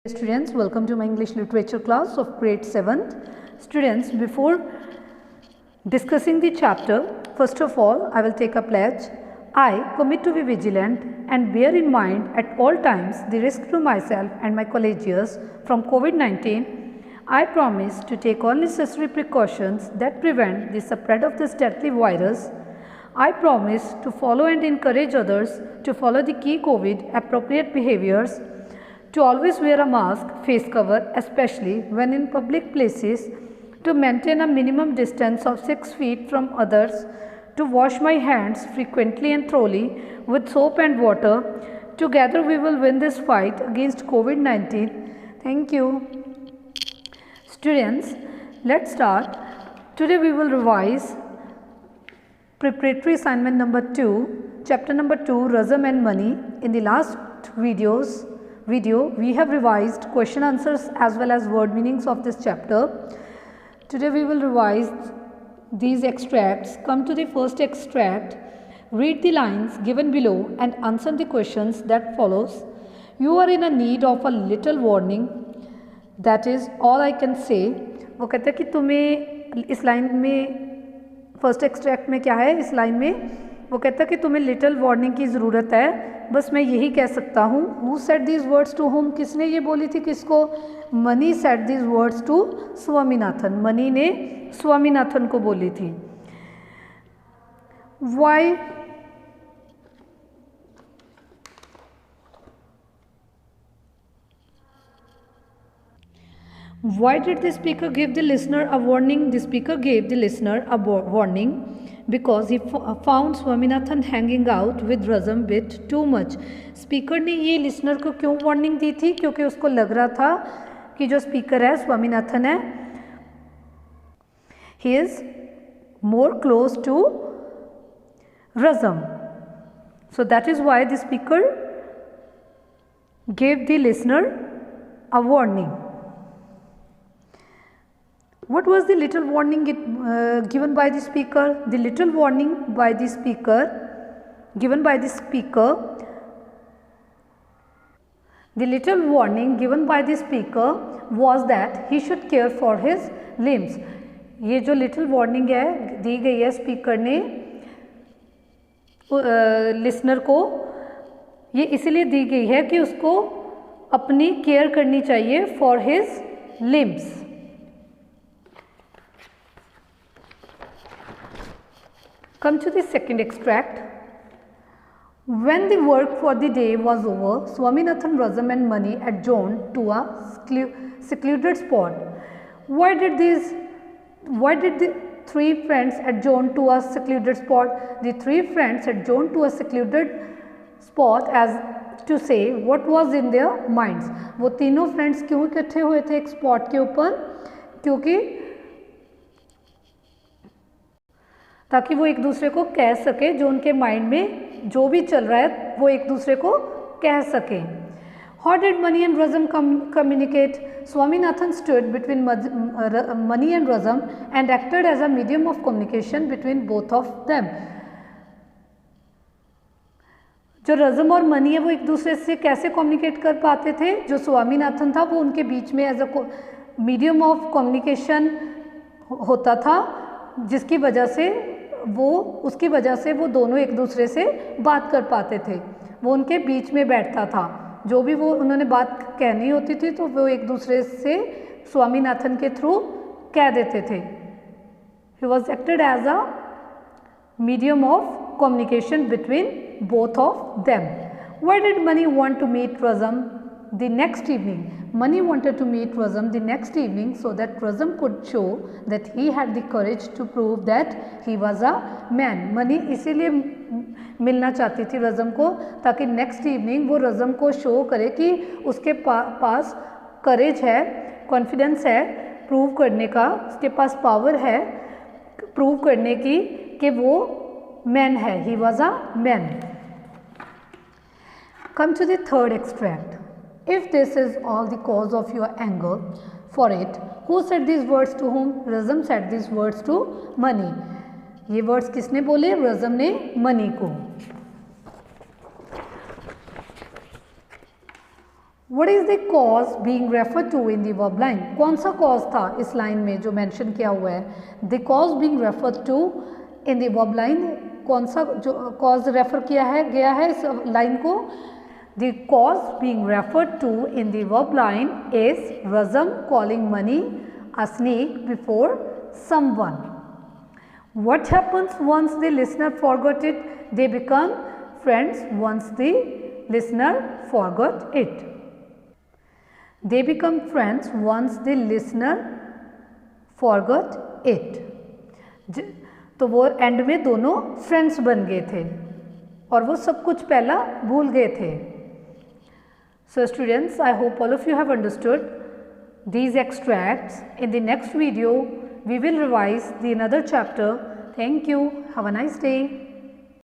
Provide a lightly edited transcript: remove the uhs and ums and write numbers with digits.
Students, welcome to my English literature class of grade 7th. Students, before discussing the chapter, first of all, I will take a pledge. I commit to be vigilant and bear in mind at all times the risk to myself and my colleagues from COVID-19. I promise to take all necessary precautions that prevent the spread of this deadly virus. I promise to follow and encourage others to follow the key COVID appropriate behaviors, to always wear a mask, face cover, especially when in public places, to maintain a minimum distance of 6 feet from others, to wash my hands frequently and thoroughly with soap and water. Together we will win this fight against COVID-19. Thank you. Students, let's start. Today we will revise preparatory assignment number 2, chapter number 2, Razm and Money. In the last video we have revised question answers as well as word meanings of this chapter. Today we will revise these extracts. Come to the first extract. Read the lines given below and answer the questions that follows. You are in a need of a little warning. That is all I can say. वो कहता है कि तुम्हें इस line में first extract में क्या है, इस लाइन में वो कहता है कि तुम्हें लिटिल वार्निंग की ज़रूरत है, बस मैं यही कह सकता हूँ. Who said these words to होम, किसने ये बोली थी किसको? Mani said these words to Swaminathan. Mani ने स्वामीनाथन को बोली थी. Why Why did the speaker give the listener a warning? The speaker gave the listener a warning because he found Swaminathan hanging out with Razm bit too much. Speaker ने ये listener को क्यों warning दी थी? क्योंकि उसको लग रहा था कि जो स्पीकर है स्वामीनाथन है, he is more close to Razm. So that is why the speaker gave the listener a warning. What was the little warning given by the speaker? The little warning by the speaker, given by the speaker, the little warning given by the speaker was that he should care for his limbs. ये जो little warning है दी गई है speaker ने listener को, ये इसलिए दी गई है कि उसको अपनी केयर करनी चाहिए for his limbs. Come to the second extract. When the work for the day was over, Swaminathan, Razm and Mani adjourned to a secluded spot. Why did the three friends adjourn to a secluded spot? The three friends adjourned to a secluded spot as to say what was in their minds. वो तीनों friends क्यों इकट्ठे हुए थे एक spot के ऊपर? क्योंकि ताकि वो एक दूसरे को कह सके, जो उनके माइंड में जो भी चल रहा है वो एक दूसरे को कह सके. How did Mani and Razm communicate? Swaminathan stood between Mani and Razm and acted as a medium of communication between both of them. जो रज़म और मनी है वो एक दूसरे से कैसे कम्युनिकेट कर पाते थे? जो स्वामीनाथन था वो उनके बीच में as a medium of communication होता था, जिसकी वजह से उसकी वजह से वो दोनों एक दूसरे से बात कर पाते थे. वो उनके बीच में बैठता था, जो भी वो उन्होंने बात कहनी होती थी तो वो एक दूसरे से स्वामीनाथन के थ्रू कह देते थे. He was acted as a medium of communication between both of them. Why did Mani want to meet Razm the next evening? Mani wanted to meet Razm the next evening so that Razm could show that he had the courage to prove that he was a man. Mani इसीलिए मिलना चाहती थी रज़म को ताकि next evening वो रज़म को show करे कि उसके पास करेज है, कॉन्फिडेंस है प्रूव करने का, उसके पास पावर है प्रूव करने की कि वो मैन है. He was a man. Come to the third extract. If this is all the cause of your anger for it, who said these words to whom? Razm said these words to Mani. ये words किसने बोले? रज़म ने money को. What is the cause being referred to in the verb line? कौन सा cause था इस line में जो मेंशन किया हुआ है? The cause being referred to in the verb line, कौन सा जो cause रेफर किया है गया है इस लाइन को? The cause being referred to in the verb line is Razam calling Mani a snake before someone. What happens once the listener forgot it? They become friends once the listener forgot it. They become friends once the listener forgot it. तो वो and में दोनों friends बन गए थे और वो सब कुछ पहला भूल गए थे. So students, I hope all of you have understood these extracts. In the next video, we will revise the another chapter. Thank you. Have a nice day.